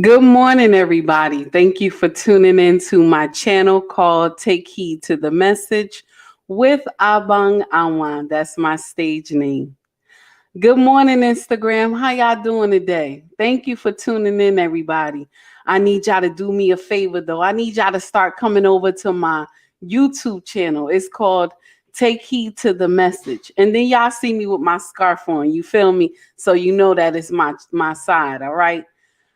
Good morning, everybody. Thank you for tuning in to my channel called Take Heed to the Message with Abang Awan. That's my stage name. Good morning, Instagram. How y'all doing today? Thank you for tuning in, everybody. I need y'all to do me a favor, though. I need y'all to start coming over to my YouTube channel. It's called Take Heed to the Message. And then y'all see me with my scarf on. You feel me? So you know that it's my side, all right?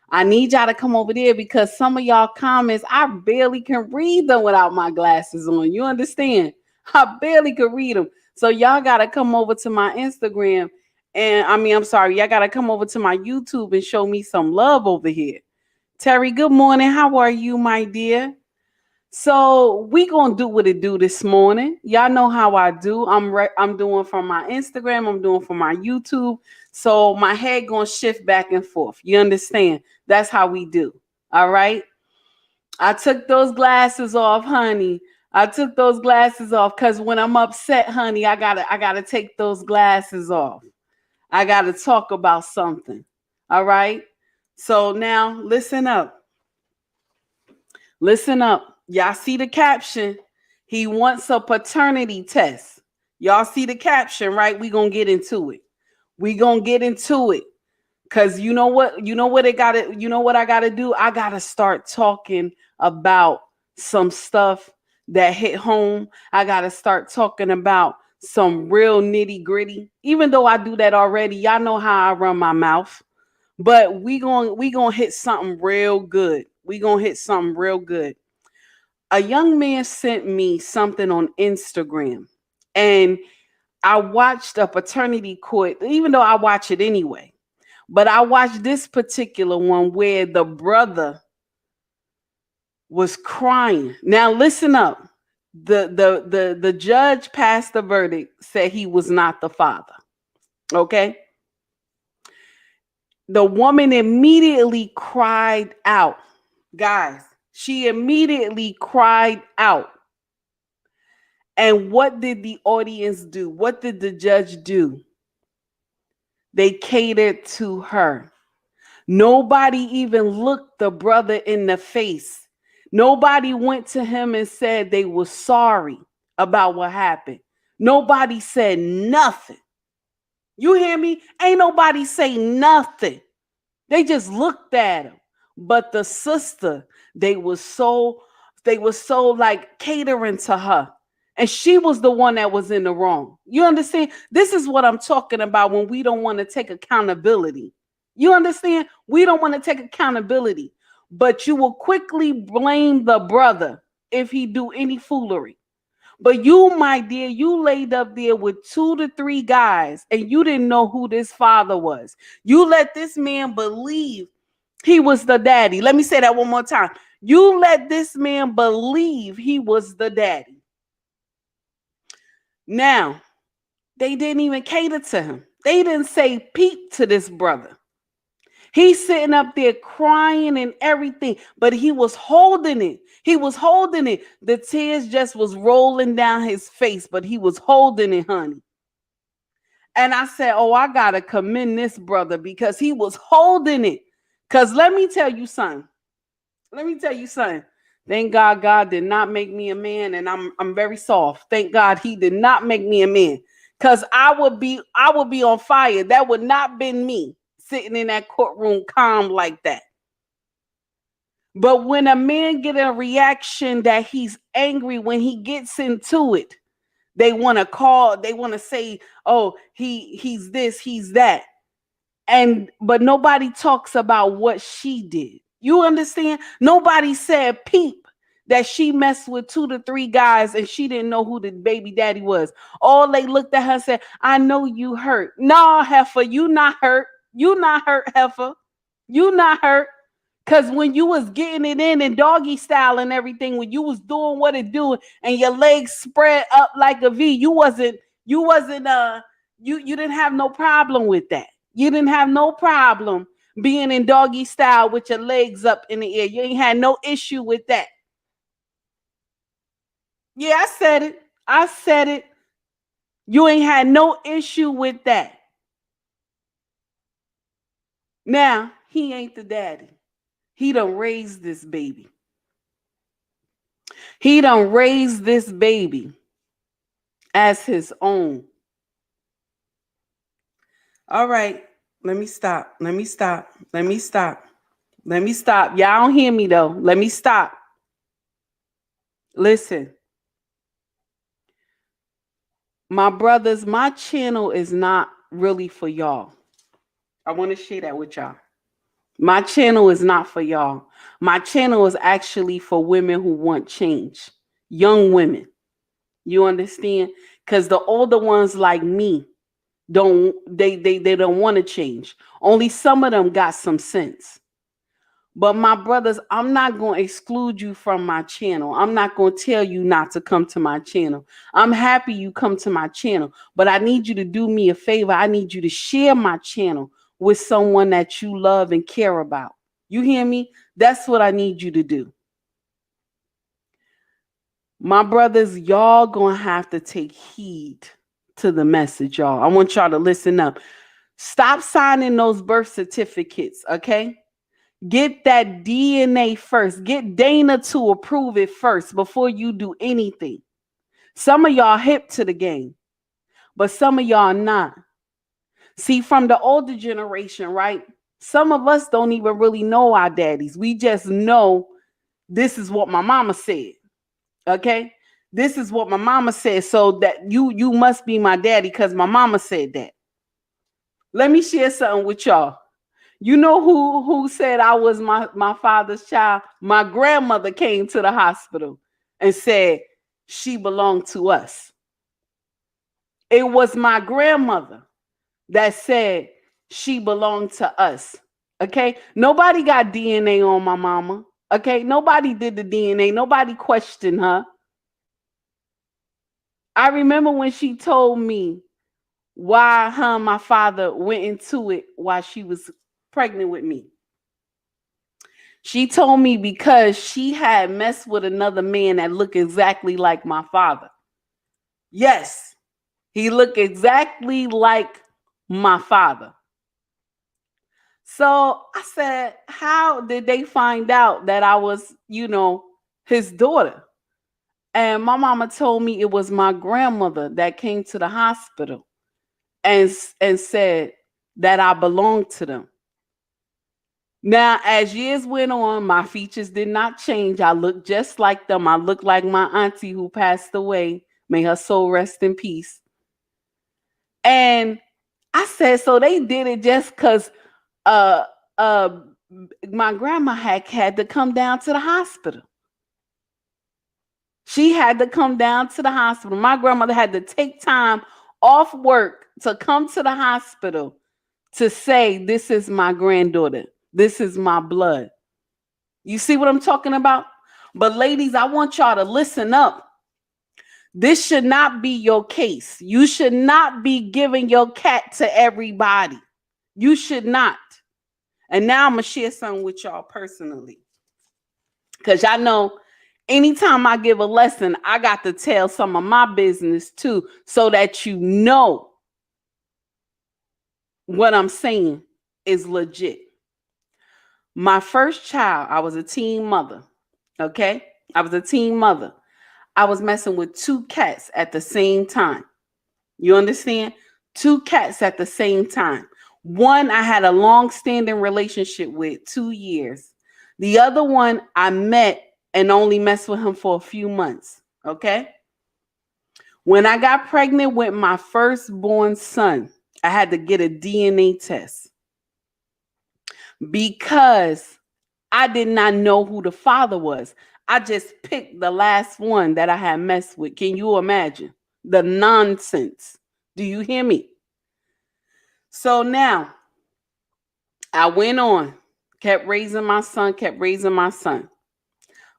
I need y'all to come over there because some of y'all comments, I barely can read them without my glasses on. You understand? I barely could read them. So y'all got to come over to my Instagram. And I'm sorry, y'all got to come over to my YouTube and show me some love over here. Terry, good morning. How are you, my dear? So we gonna do what it do this morning. Y'all know how I do. I'm doing from my Instagram. I'm doing from my YouTube. So my head gonna shift back and forth. You understand? That's how we do. All right. I took those glasses off, honey. I took those glasses off because when I'm upset, honey, I gotta take those glasses off. I gotta talk about something. All right. So now listen up. Listen up. Y'all see the caption? He wants a paternity test. Y'all see the caption, right? We gonna get into it. We gonna get into it. Cause you know what? You know what it gotta, you know what I gotta do? I gotta start talking about some stuff that hit home. I gotta start talking about some real nitty-gritty. Even though I do that already, y'all know how I run my mouth. But we gonna hit something real good. We gonna hit something real good. A young man sent me something on Instagram, and I watched a paternity court, even though I watch it anyway. But I watched this particular one where the brother was crying. Now listen up. The judge passed the verdict, said he was not the father. Okay. The woman immediately cried out. Guys, she immediately cried out. And what did the audience do? What did the judge do? They catered to her. Nobody even looked the brother in the face. Nobody went to him and said they were sorry about what happened. Nobody said nothing. You hear me? Ain't nobody say nothing. They just looked at him. But the sister, they were so like catering to her. And she was the one that was in the wrong. You understand? This is what I'm talking about when we don't want to take accountability. You understand? We don't want to take accountability. But you will quickly blame the brother if he do any foolery. But you, my dear, you laid up there with 2 to 3 guys and you didn't know who this father was. You let this man believe he was the daddy. Let me say that one more time. You let this man believe he was the daddy. Now, they didn't even cater to him. They didn't say peep to this brother. He's sitting up there crying and everything, but he was holding it. He was holding it. The tears just was rolling down his face, but he was holding it, honey. And I said, oh, I got to commend this brother because he was holding it. Because let me tell you something. Let me tell you something. Thank God God did not make me a man, and I'm very soft. Thank God he did not make me a man. Because I would be on fire. That would not been me sitting in that courtroom calm like that. But when a man get a reaction that he's angry, when he gets into it, they want to say, oh, he's this, he's that. But nobody talks about what she did. You understand? Nobody said peep that she messed with 2 to 3 guys and she didn't know who the baby daddy was. All they looked at her and said, I know you hurt. Nah, heifer, you not hurt. You not hurt, heifer. You not hurt. Cause when you was getting it in and doggy style and everything, when you was doing what it doing and your legs spread up like a V, you didn't have no problem with that. You didn't have no problem being in doggy style with your legs up in the air. You ain't had no issue with that. Yeah, I said it. I said it. You ain't had no issue with that. Now, he ain't the daddy. He done raised this baby. He done raised this baby as his own. All right, let me stop. Let me stop. Let me stop. Let me stop. Y'all don't hear me though. Let me stop. Listen, my brothers, my channel is not really for y'all. I want to share that with y'all. My channel is not for y'all. My channel is actually for women who want change, young women. You understand? Because the older ones like me they don't want to change. Only some of them got some sense. But my brothers, I'm not going to exclude you from my channel. I'm not going to tell you not to come to my channel. I'm happy you come to my channel, but I need you to do me a favor. I need you to share my channel with someone that you love and care about. You hear me? That's what I need you to do. My brothers, y'all going to have to take heed to the message, y'all. I want y'all to listen up. Stop signing those birth certificates, okay? Get that DNA first. Get Dana to approve it first before you do anything. Some of y'all hip to the game, but some of y'all not. See, from the older generation, right? Some of us don't even really know our daddies. We just know this is what my mama said. Okay? This is what my mama said. So that you must be my daddy because my mama said that. Let me share something with y'all. You know who said I was my father's child? My grandmother came to the hospital and said she belonged to us. It was my grandmother that said she belonged to us. Okay? Nobody got DNA on my mama. Okay? Nobody did the DNA. Nobody questioned her. I remember when she told me why her and my father went into it while she was pregnant with me. She told me because she had messed with another man that looked exactly like my father. Yes, he looked exactly like my father. So I said, how did they find out that I was, his daughter? And my mama told me it was my grandmother that came to the hospital and said that I belonged to them. Now, as years went on, my features did not change. I looked just like them. I looked like my auntie who passed away. May her soul rest in peace. And I said, so they did it just because uh uh my grandma had to come down to the hospital. She had to come down to the hospital. My grandmother had to take time off work to come to the hospital to say, this is my granddaughter. This is my blood. You see what I'm talking about? But ladies, I want y'all to listen up. This should not be your case. You should not be giving your cat to everybody. You should not. And now I'm going to share something with y'all personally. Because y'all know anytime I give a lesson, I got to tell some of my business too, so that you know what I'm saying is legit. My first child, I was a teen mother. Okay? I was a teen mother. I was messing with two cats at the same time. You understand? Two cats at the same time. One I had a long-standing relationship with, 2 years. The other one I met and only messed with him for a few months. Okay? When I got pregnant with my firstborn son, I had to get a DNA test because I did not know who the father was. I just picked the last one that I had messed with. Can you imagine the nonsense? Do you hear me? So now I went on, kept raising my son, kept raising my son.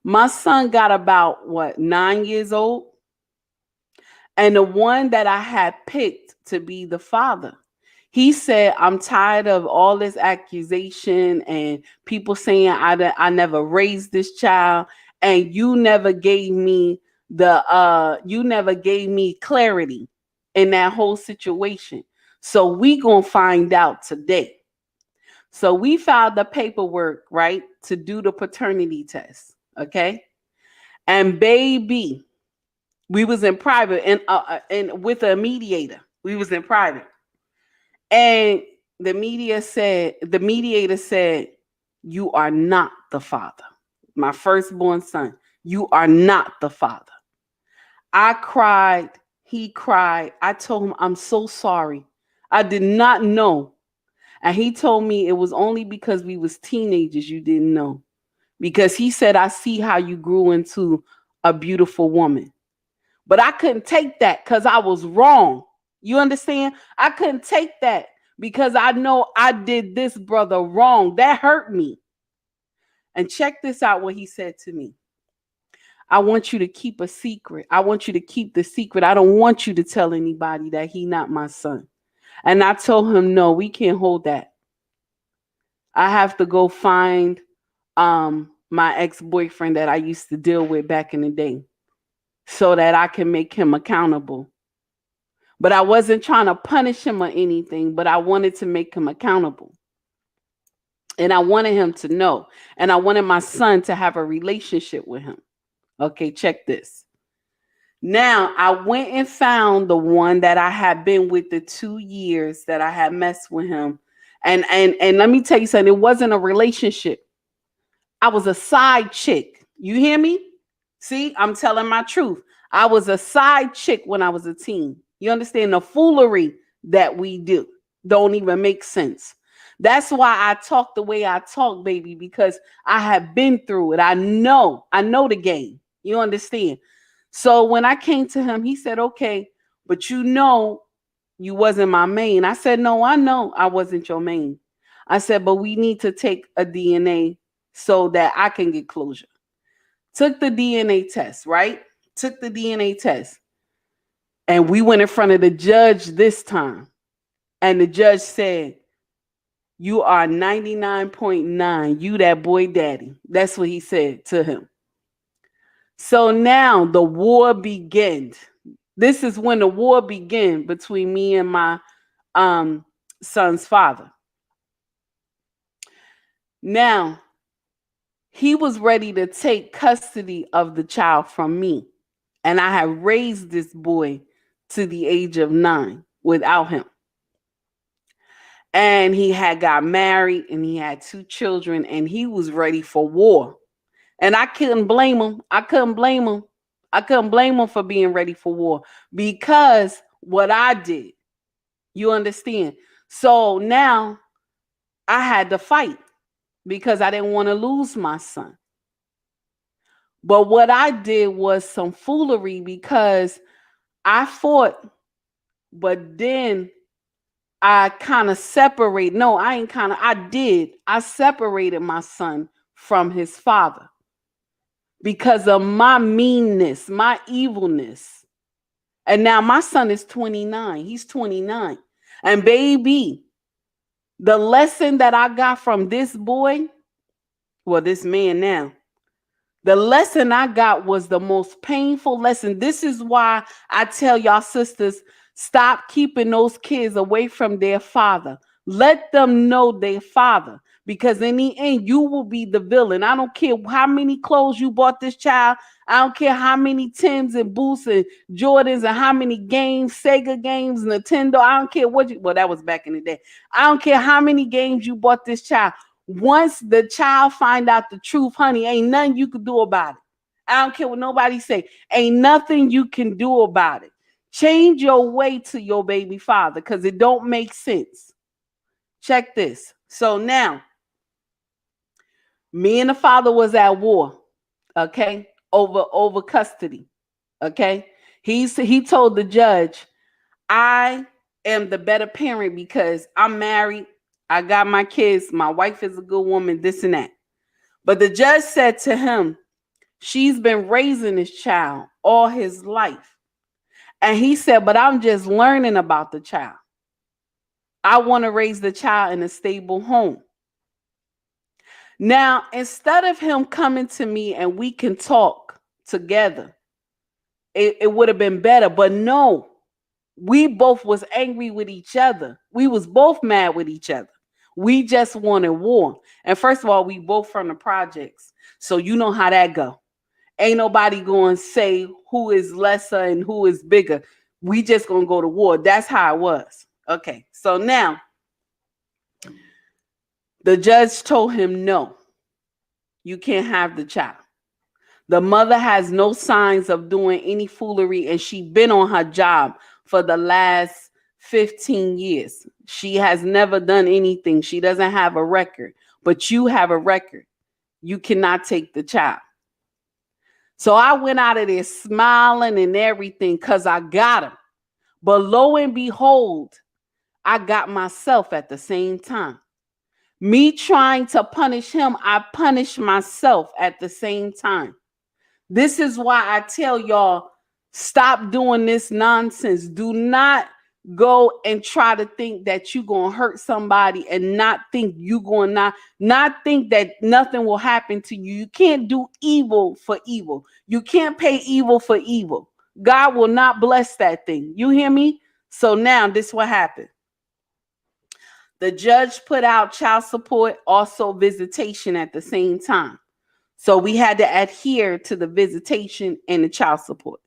My son got about 9 years old. And the one that I had picked to be the father, he said, I'm tired of all this accusation and people saying I never raised this child, and you never gave me clarity in that whole situation. So we gonna find out today. So we filed the paperwork, right, to do the paternity test. Okay. And baby, we was in private and with a mediator. We was in private. And the mediator said, you are not the father. My firstborn son, you are not the father. I cried. He cried. I told him, I'm so sorry. I did not know. And he told me it was only because we was teenagers you didn't know. Because he said, I see how you grew into a beautiful woman. But I couldn't take that because I was wrong. You understand? I couldn't take that because I know I did this brother wrong. That hurt me. And check this out what he said to me. I want you to keep a secret. I want you to keep the secret. I don't want you to tell anybody that he not my son. And I told him, no, we can't hold that. I have to go find my ex-boyfriend that I used to deal with back in the day so that I can make him accountable. But I wasn't trying to punish him or anything, but I wanted to make him accountable. And I wanted him to know. And I wanted my son to have a relationship with him. Okay, check this. Now, I went and found the one that I had been with the 2 years that I had messed with him. And let me tell you something, it wasn't a relationship. I was a side chick. You hear me? See, I'm telling my truth. I was a side chick when I was a teen. You understand the foolery that we do don't even make sense. That's why I talk the way I talk, baby, because I have been through it. I know the game. You understand? So when I came to him, he said, okay, but you know, you wasn't my main. I said, no, I know I wasn't your main. I said, but we need to take a DNA so that I can get closure. Took the DNA test, right? Took the DNA test. And we went in front of the judge this time. And the judge said, you are 99.9. You that boy daddy. That's what he said to him. So now the war began. This is when the war began between me and my son's father. Now, he was ready to take custody of the child from me. And I had raised this boy to the age of 9 without him. And he had got married and he had 2 children and he was ready for war. And I couldn't blame him. I couldn't blame him for being ready for war because what I did. You understand? So now I had to fight because I didn't want to lose my son. But what I did was some foolery because I fought, but then I kind of separated. No, I ain't kind of, I did. I separated my son from his father because of my meanness, my evilness. And now my son is 29. He's 29. And baby, the lesson that I got from this boy, well, this man now, the lesson I got was the most painful lesson. This is why I tell y'all sisters, stop keeping those kids away from their father. Let them know their father. Because in the end, you will be the villain. I don't care how many clothes you bought this child. I don't care how many Tims and Boosts and Jordans and how many games, Sega games, Nintendo. I don't care what you, well, that was back in the day. I don't care how many games you bought this child. Once the child find out the truth, honey, ain't nothing you can do about it. I don't care what nobody say. Ain't nothing you can do about it. Change your way to your baby father because it don't make sense. Check this. So now, me and the father was at war, okay, over custody, okay. He told the judge, I am the better parent because I'm married, I got my kids, my wife is a good woman, this and that. But the judge said to him, she's been raising this child all his life. And he said, but I'm just learning about the child. I want to raise the child in a stable home. Now, instead of him coming to me and we can talk together, it would have been better. But no, we both was angry with each other. We was both mad with each other. We just wanted war. And first of all, we both from the projects. So you know how that go. Ain't nobody going to say who is lesser and who is bigger. We just going to go to war. That's how it was. Okay. So now the judge told him, no, you can't have the child. The mother has no signs of doing any foolery, and she been on her job for the last 15 years. She has never done anything. She doesn't have a record, but you have a record. You cannot take the child. So I went out of there smiling and everything because I got him. But lo and behold, I got myself at the same time. Me trying to punish him, I punished myself at the same time. This is why I tell y'all, stop doing this nonsense. Do not go and try to think that you're going to hurt somebody and not think you're going to not think that nothing will happen to you. You can't do evil for evil. You can't pay evil for evil. God will not bless that thing. You hear me? So now this what happened. The judge put out child support, also visitation at the same time. So we had to adhere to the visitation and the child support.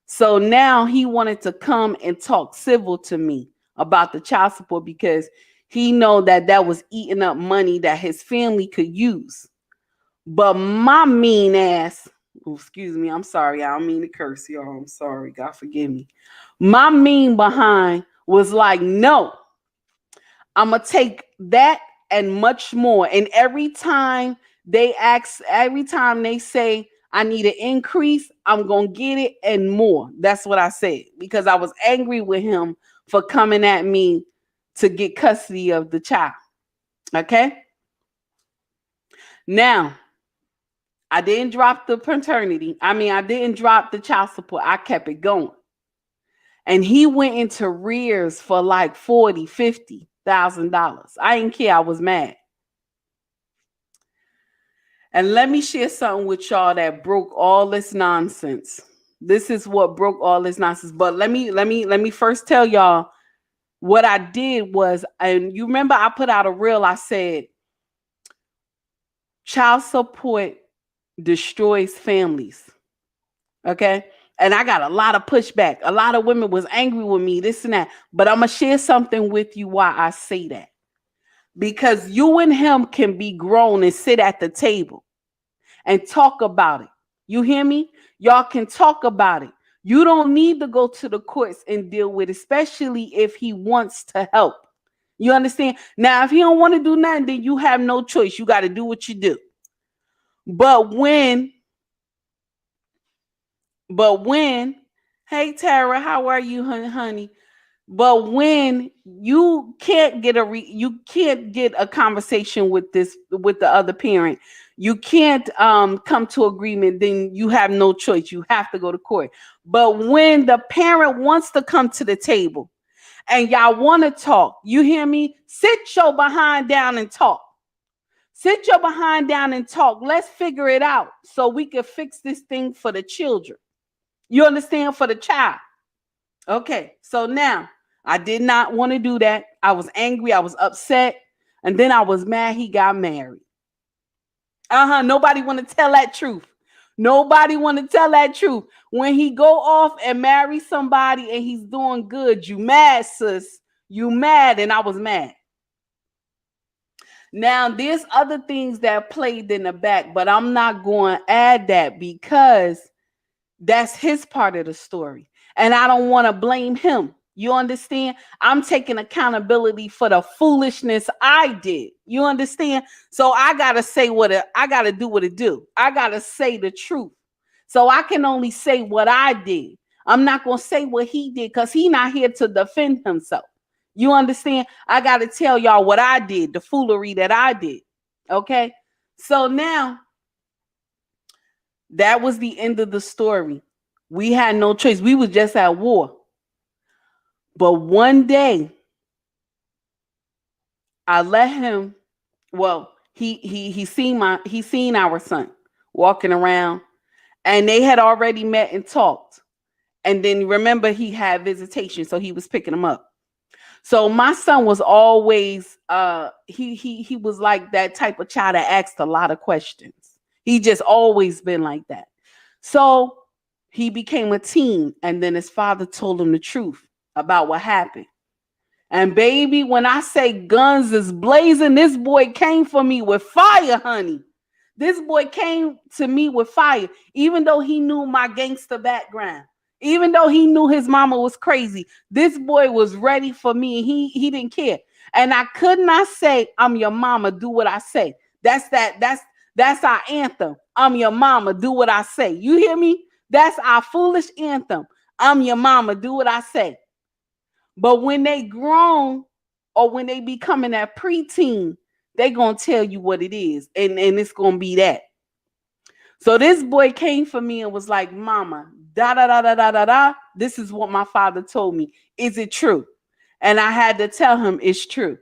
So now he wanted to come and talk civil to me about the child support because he know that was eating up money that his family could use. But my mean ass, excuse me, I'm sorry, I don't mean to curse y'all. I'm sorry, God forgive me. My mean behind was like, no, I'm going to take that and much more. And every time they say I need an increase, I'm going to get it and more. That's what I said because I was angry with him for coming at me to get custody of the child. Okay? Now, I didn't drop the paternity. I didn't drop the child support. I kept it going. And he went into arrears for like $40,000-$50,000. I didn't care. I was mad. And let me share something with y'all that broke all this nonsense. This is what broke all this nonsense. But let me first tell y'all what I did was, and you remember I put out a reel. I said, child support destroys families. Okay. And I got a lot of pushback. A lot of women was angry with me, this and that. But I'm going to share something with you why I say that. Because you and him can be grown and sit at the table and talk about it. You hear me? Y'all can talk about it. You don't need to go to the courts and deal with it, especially if he wants to help. You understand? Now, if he don't want to do nothing, then you have no choice. You got to do what you do. But when, hey Tara, how are you, honey? But when you can't get a conversation with the other parent, you can't come to agreement, then you have no choice. You have to go to court. But when the parent wants to come to the table and y'all want to talk, you hear me? Sit your behind down and talk. Sit your behind down and talk. Let's figure it out so we can fix this thing for the children. You understand? For the child. Okay, so now I did not want to do that. I was angry. I was upset. And then I was mad he got married. Nobody want to tell that truth. Nobody want to tell that truth. When he go off and marry somebody and he's doing good, you mad, sis. You mad, and I was mad. Now, there's other things that played in the back, but I'm not going to add that because that's his part of the story. And I don't want to blame him. You understand? I'm taking accountability for the foolishness I did. You understand? So I got to say I got to do what it do. I got to say the truth. So I can only say what I did. I'm not going to say what he did because he's not here to defend himself. You understand? I got to tell y'all what I did, the foolery that I did. Okay? So now, that was the end of the story. We had no choice. We was just at war. But one day, I let him, well, he seen our son walking around, and they had already met and talked. And then remember, he had visitation, so he was picking him up. So my son was always he was like that type of child that asked a lot of questions. He just always been like that. So he became a teen, and then his father told him the truth about what happened. And baby, when I say guns is blazing, this boy came for me with fire, honey. This boy came to me with fire, even though he knew my gangster background, even though he knew his mama was crazy. This boy was ready for me. He didn't care. And I could not say, I'm your mama, do what I say. That's our anthem. I'm your mama, do what I say. You hear me? That's our foolish anthem. I'm your mama, do what I say. But when they grown or when they becoming that preteen, they gonna tell you what it is, and it's gonna be that. So this boy came for me and was like, "Mama, da da da da da da da. This is what my father told me. Is it true?" And I had to tell him it's true.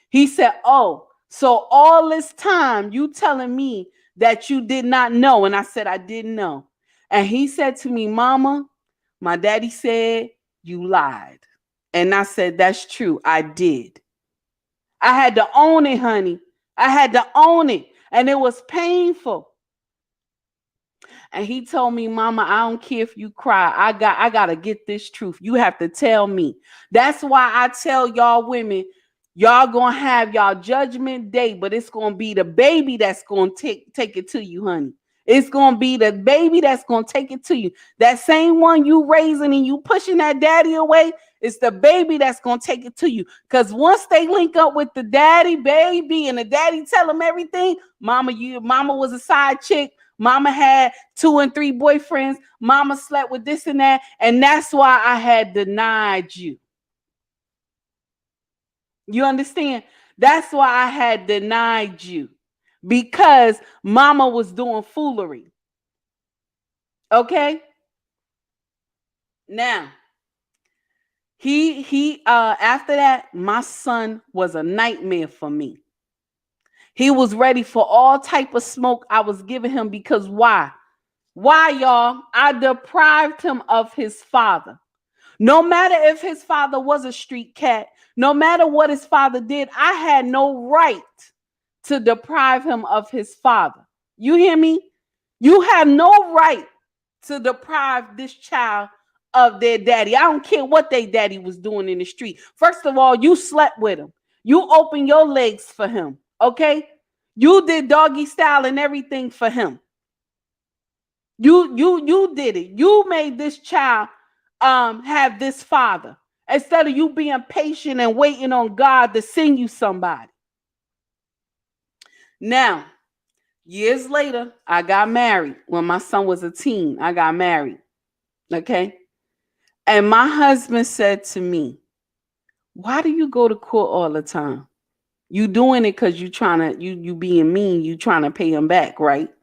He said, "Oh, so all this time you telling me that you did not know?" And I said, "I didn't know." And he said to me, "Mama, my daddy said you lied." And I said, "That's true. I did." I had to own it, honey. I had to own it. And it was painful. And he told me, "Mama, I don't care if you cry. I gotta get this truth. You have to tell me." That's why I tell y'all women, y'all gonna have y'all judgment day, but it's gonna be the baby that's gonna take it to you, honey. It's gonna be the baby that's gonna take it to you. That same one you raising and you pushing that daddy away, it's the baby that's gonna take it to you. Because once they link up with the daddy, baby, and the daddy tell them everything, mama was a side chick. Mama had 2 and 3 boyfriends. Mama slept with this and that. And that's why I had denied you. You understand? That's why I had denied you. Because mama was doing foolery. Okay? Now, after that, my son was a nightmare for me. He was ready for all type of smoke I was giving him because why? Why, y'all? I deprived him of his father. No matter if his father was a street cat, no matter what his father did, I had no right to deprive him of his father. You hear me? You have no right to deprive this child of their daddy. I don't care what their daddy was doing in the street. First of all, you slept with him. You opened your legs for him. Okay? You did doggy style and everything for him. You did it. You made this child have this father instead of you being patient and waiting on God to send you somebody. Now, years later, I got married. When my son was a teen, I got married. Okay? And my husband said to me, "Why do you go to court all the time? You doing it because you trying to you being mean, you trying to pay him back, right?"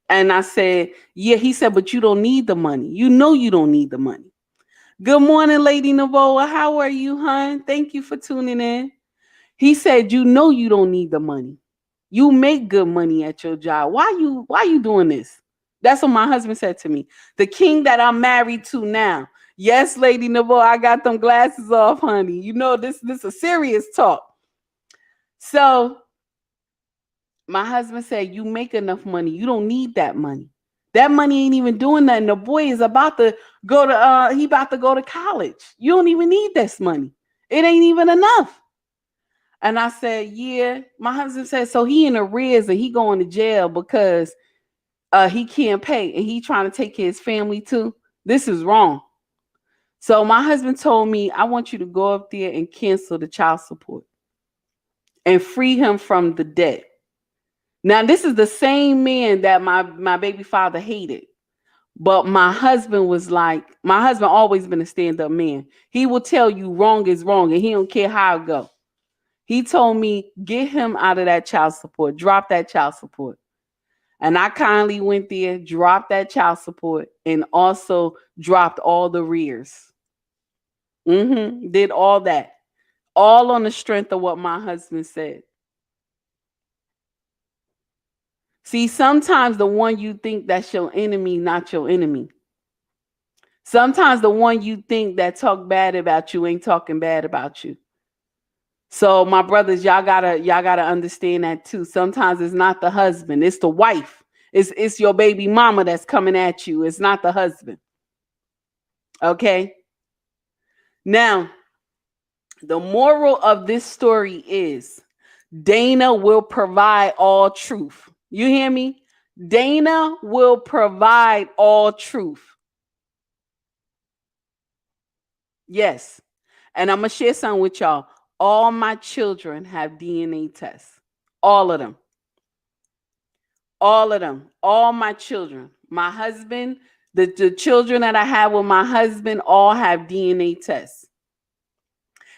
And I said, "Yeah." He said, "But you don't need the money. You know you don't need the money." Good morning, Lady Navoa. How are you, hon? Thank you for tuning in. He said, "You know you don't need the money. You make good money at your job. Why you doing this?" That's what my husband said to me. The king that I'm married to now. Yes, Lady Navoa, I got them glasses off, honey. You know this is a serious talk. So my husband said, "You make enough money. You don't need that money. That money ain't even doing nothing. The boy is about to go to he about to go to college. You don't even need this money. It ain't even enough." And I said, "Yeah." My husband said, "So he in arrears and he going to jail because he can't pay and he trying to take care of his family too. This is wrong." So my husband told me, "I want you to go up there and cancel the child support and free him from the debt." Now, this is the same man that my baby father hated. But my husband was like, my husband always been a stand-up man. He will tell you wrong is wrong and he don't care how it go. He told me, "Get him out of that child support. Drop that child support." And I kindly went there, dropped that child support, and also dropped all the rears. Did all that. All on the strength of what my husband said. See, sometimes the one you think that's your enemy, not your enemy. Sometimes the one you think that talk bad about you ain't talking bad about you. So my brothers, y'all gotta understand that too. Sometimes it's not the husband, it's the wife. It's your baby mama that's coming at you. It's not the husband. Okay. Now, the moral of this story is Dana will provide all truth. You hear me? Dana will provide all truth. Yes. And I'm going to share something with y'all. All my children have DNA tests. All of them. All of them. All my children. My husband, the children that I have with my husband all have DNA tests.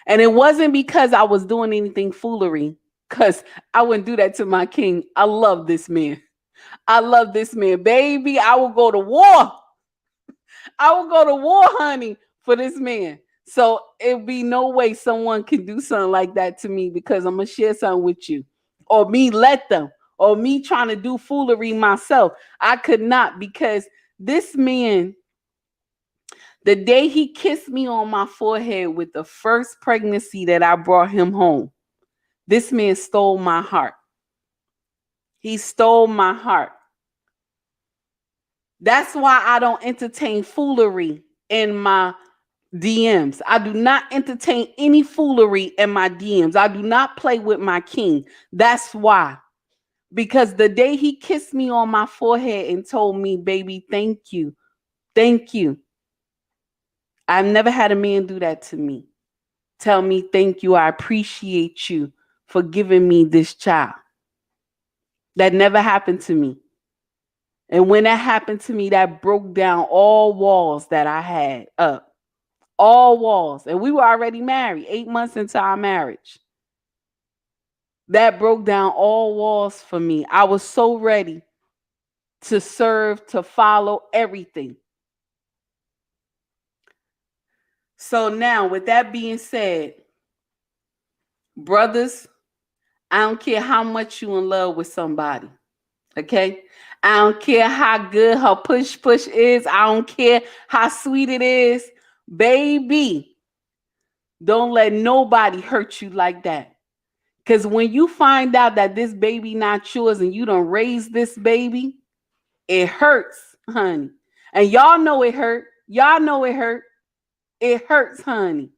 And it wasn't because I was doing anything foolery, because I wouldn't do that to my king. I love this man. I love this man. Baby, I will go to war. I will go to war, honey, for this man. So it'd be no way someone can do something like that to me because I'm going to share something with you. Or me let them. Or me trying to do foolery myself. I could not, because this man, the day he kissed me on my forehead with the first pregnancy that I brought him home, this man stole my heart. He stole my heart. That's why I don't entertain foolery in my DMs. I do not entertain any foolery in my DMs. I do not play with my king. That's why. Because the day he kissed me on my forehead and told me, baby, thank you. Thank you. I've never had a man do that to me. Tell me, thank you. I appreciate you for giving me this child. That never happened to me. And when that happened to me, that broke down all walls that I had up. All walls. And we were already married, 8 months into our marriage. That broke down all walls for me. I was so ready to serve, to follow everything. So now, with that being said, brothers, I don't care how much you in love with somebody. Okay? I don't care how good her push is. I don't care how sweet it is. Baby, don't let nobody hurt you like that. Because when you find out that this baby not yours and you don't raise this baby, it hurts, honey. And y'all know it hurt. Y'all know it hurt. It hurts, honey.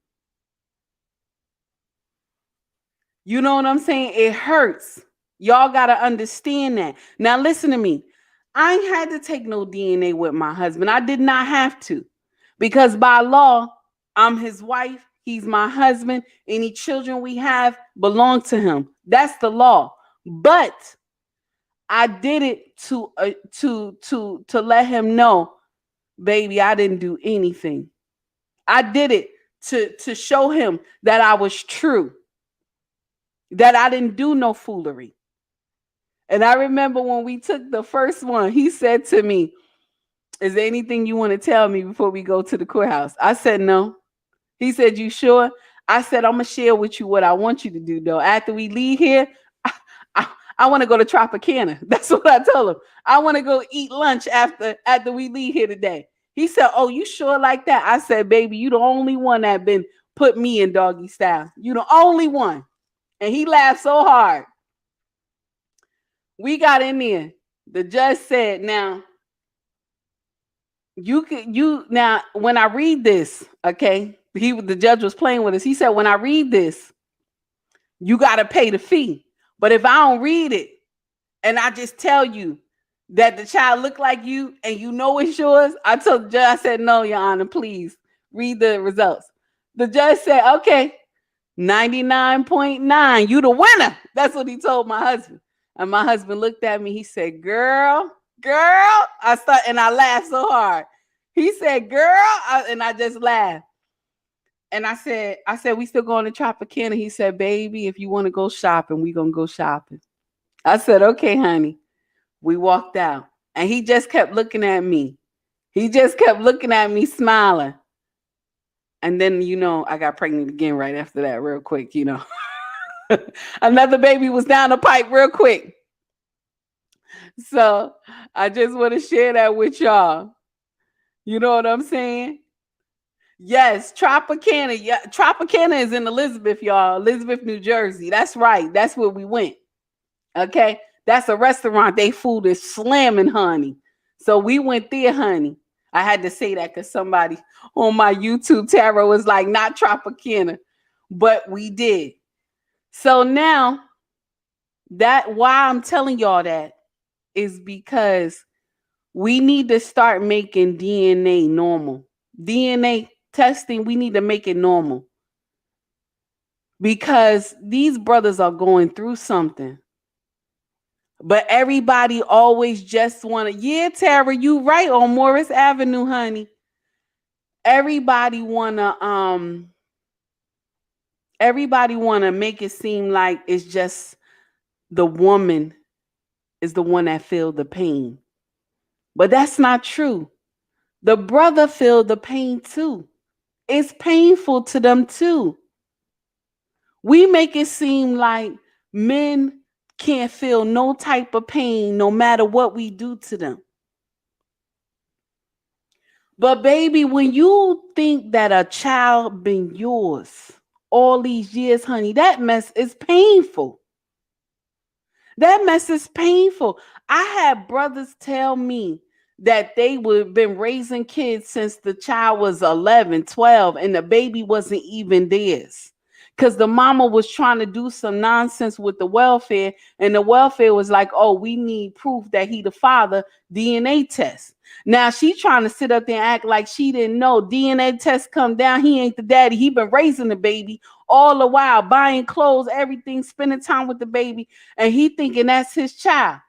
You know what I'm saying? It hurts. Y'all got to understand that. Now, listen to me. I ain't had to take no DNA with my husband. I did not have to. Because by law, I'm his wife. He's my husband. Any children we have belong to him. That's the law. But I did it to let him know, baby, I didn't do anything. I did it to show him that I was true, that I didn't do no foolery. And I remember when we took the first one, he said to me, is there anything you want to tell me before we go to the courthouse? I said, no. He said, you sure? I said, I'm going to share with you what I want you to do, though. After we leave here, I want to go to Tropicana. That's what I told him. I want to go eat lunch after we leave here today. He said, oh, you sure like that? I said, baby, you the only one that been put me in doggy style. You the only one. And he laughed so hard. We got in there. The judge said, now, now when I read this, okay, the judge was playing with us. He said, when I read this, you got to pay the fee. But if I don't read it and I just tell you that the child look like you and you know it's yours, I told the judge, I said, no, Your Honor, please read the results. The judge said, okay, 99.9, you the winner. That's what he told my husband. And my husband looked at me. He said, girl, and I laughed so hard. He said, girl, and I just laughed. And I said, we still going to Tropicana? He said, baby, if you want to go shopping, we going to go shopping. I said, okay, honey. We walked out. And he just kept looking at me. He just kept looking at me, smiling. And then, I got pregnant again right after that, real quick, Another baby was down the pipe real quick. So I just want to share that with y'all. You know what I'm saying? Yes, Tropicana. Yeah, Tropicana is in Elizabeth, y'all. Elizabeth, New Jersey. That's right. That's where we went. Okay. That's a restaurant. They food is slamming, honey. So we went there, honey. I had to say that because somebody on my YouTube tarot was like, not Tropicana, but we did. So now that why I'm telling y'all that is because we need to start making DNA normal. DNA testing, we need to make it normal because these brothers are going through something. But everybody always just want to, yeah, Tara, you right on Morris Avenue, honey. Everybody wanna everybody wanna make it seem like it's just the woman is the one that feel the pain. But that's not true. The brother feel the pain too. It's painful to them too. We make it seem like men can't feel no type of pain no matter what we do to them. But baby, when you think that a child been yours all these years, honey, that mess is painful. That mess is painful. I had brothers tell me that they would been raising kids since the child was 11, 12, and the baby wasn't even theirs. Because the mama was trying to do some nonsense with the welfare, and the welfare was like, oh, we need proof that he the father, DNA test. Now she trying to sit up there and act like she didn't know. DNA test come down, he ain't the daddy. He been raising the baby all the while, buying clothes, everything, spending time with the baby, and he thinking that's his child.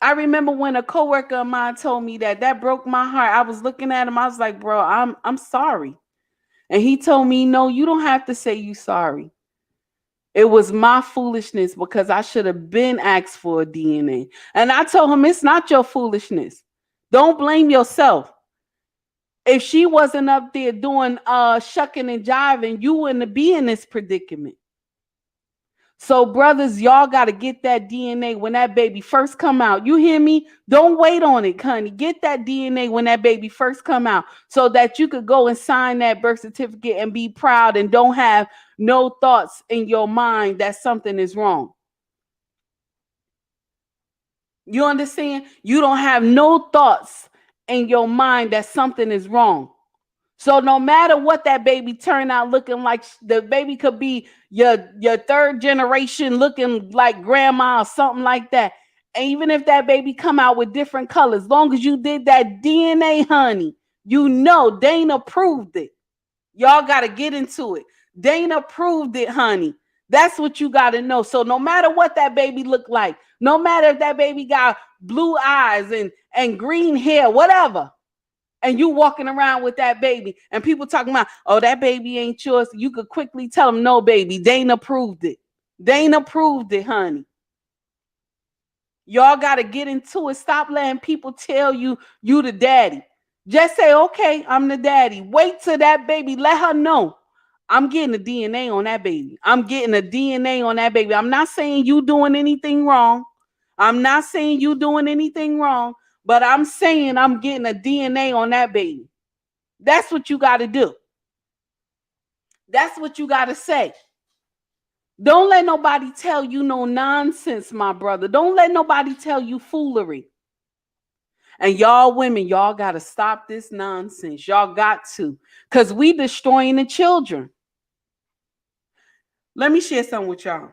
I remember when a coworker of mine told me that broke my heart. I was looking at him, I was like, bro, I'm sorry. And he told me, no, you don't have to say you sorry. It was my foolishness because I should have been asked for a DNA. And I told him, it's not your foolishness. Don't blame yourself. If she wasn't up there doing shucking and jiving, you wouldn't be in this predicament. So brothers, y'all got to get that DNA when that baby first come out. You hear me? Don't wait on it, honey. Get that DNA when that baby first come out so that you could go and sign that birth certificate and be proud and don't have no thoughts in your mind that something is wrong. You understand? You don't have no thoughts in your mind that something is wrong. So no matter what that baby turn out looking like, the baby could be your third generation looking like grandma or something like that. And even if that baby come out with different colors, long as you did that DNA, honey, you know Dana proved it. Y'all got to get into it. Dana proved it, honey. That's what you got to know. So no matter what that baby look like, no matter if that baby got blue eyes and green hair, whatever, and you walking around with that baby and people talking about, oh, that baby ain't yours, you could quickly tell them, no, baby, Dana proved it. Dana proved it, honey. Y'all got to get into it. Stop letting people tell you the daddy. Just say, okay, I'm the daddy. Wait till that baby, let her know. I'm getting a DNA on that baby. I'm getting a DNA on that baby. I'm not saying you doing anything wrong. I'm not saying you doing anything wrong, but I'm saying I'm getting a DNA on that baby. That's what you got to do. That's what you got to say. Don't let nobody tell you no nonsense, my brother. Don't let nobody tell you foolery. And y'all women, y'all got to stop this nonsense. Y'all got to. Because we destroying the children. Let me share something with y'all.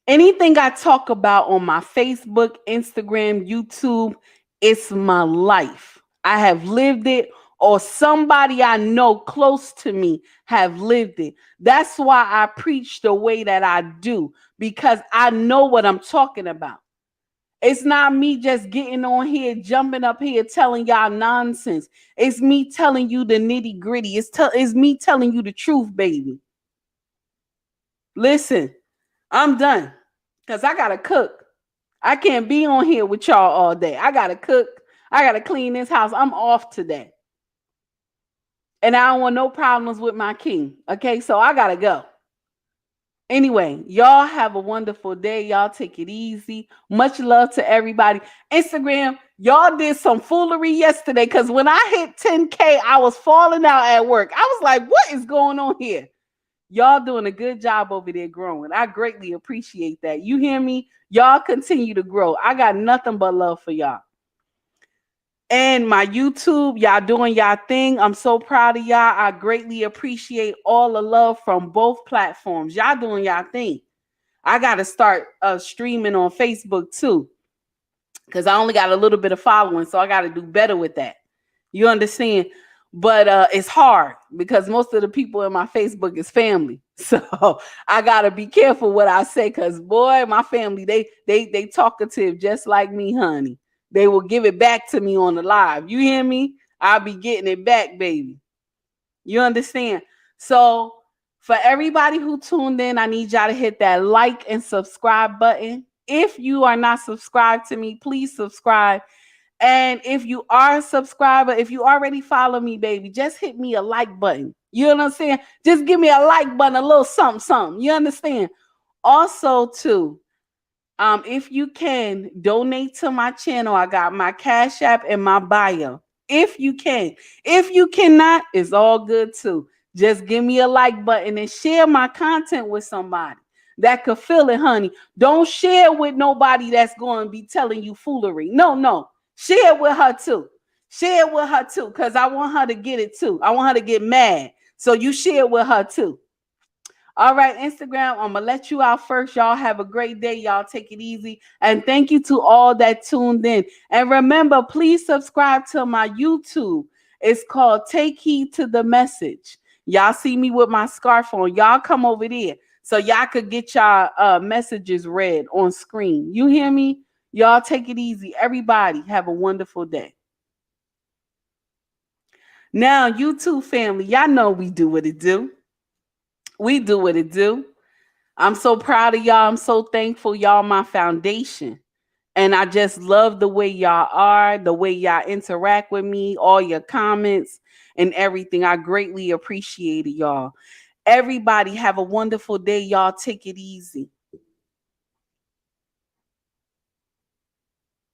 Anything I talk about on my Facebook, Instagram, YouTube, it's my life. I have lived it, or somebody I know close to me have lived it. That's why I preach the way that I do, because I know what I'm talking about. It's not me just getting on here, jumping up here, telling y'all nonsense. It's me telling you the nitty gritty. It's me telling you the truth, baby. Listen, I'm done because I got to cook. I can't be on here with y'all all day. I got to cook. I got to clean this house. I'm off today. And I don't want no problems with my king. Okay, so I got to go. Anyway, y'all have a wonderful day. Y'all take it easy. Much love to everybody. Instagram, Y'all did some foolery yesterday because when I hit 10K, I was falling out at work. I was like, what is going on here? Y'all doing a good job over there growing. I greatly appreciate that. You hear me? Y'all continue to grow. I got nothing but love for y'all. And my YouTube, y'all doing y'all thing. I'm so proud of y'all. I greatly appreciate all the love from both platforms. Y'all doing y'all thing. I got to start streaming on Facebook too, because I only got a little bit of following, so I got to do better with that. You understand? But it's hard because most of the people in my Facebook is family. So I gotta be careful what I say, because boy, my family, they talkative just like me, honey. They will give it back to me on the live. You hear me? I'll be getting it back, baby. You understand? So for everybody who tuned in, I need y'all to hit that like and subscribe button. If you are not subscribed to me, please subscribe. And if you are a subscriber, if you already follow me, baby, just hit me a like button. You know what I'm saying? Just give me a like button, a little something, something. You understand? Also, too, if you can donate to my channel, I got my Cash App and my bio. If you can. If you cannot, it's all good too. Just give me a like button and share my content with somebody that could feel it, honey. Don't share with nobody that's going to be telling you foolery. No, no. Share with her too. Share with her too, because I want her to get it too. I want her to get mad. So you share with her too. All right, Instagram, I'm going to let you out first. Y'all have a great day. Y'all take it easy. And thank you to all that tuned in. And remember, please subscribe to my YouTube. It's called Take Heed to the Message. Y'all see me with my scarf on. Y'all come over there so y'all could get y'all messages read on screen. You hear me? Y'all take it easy. Everybody have a wonderful day. Now, YouTube family, y'all know we do what it do. We do what it do. I'm so proud of y'all. I'm so thankful. Y'all my foundation. And I just love the way y'all are, the way y'all interact with me, all your comments and everything. I greatly appreciate it, y'all. Everybody have a wonderful day. Y'all take it easy.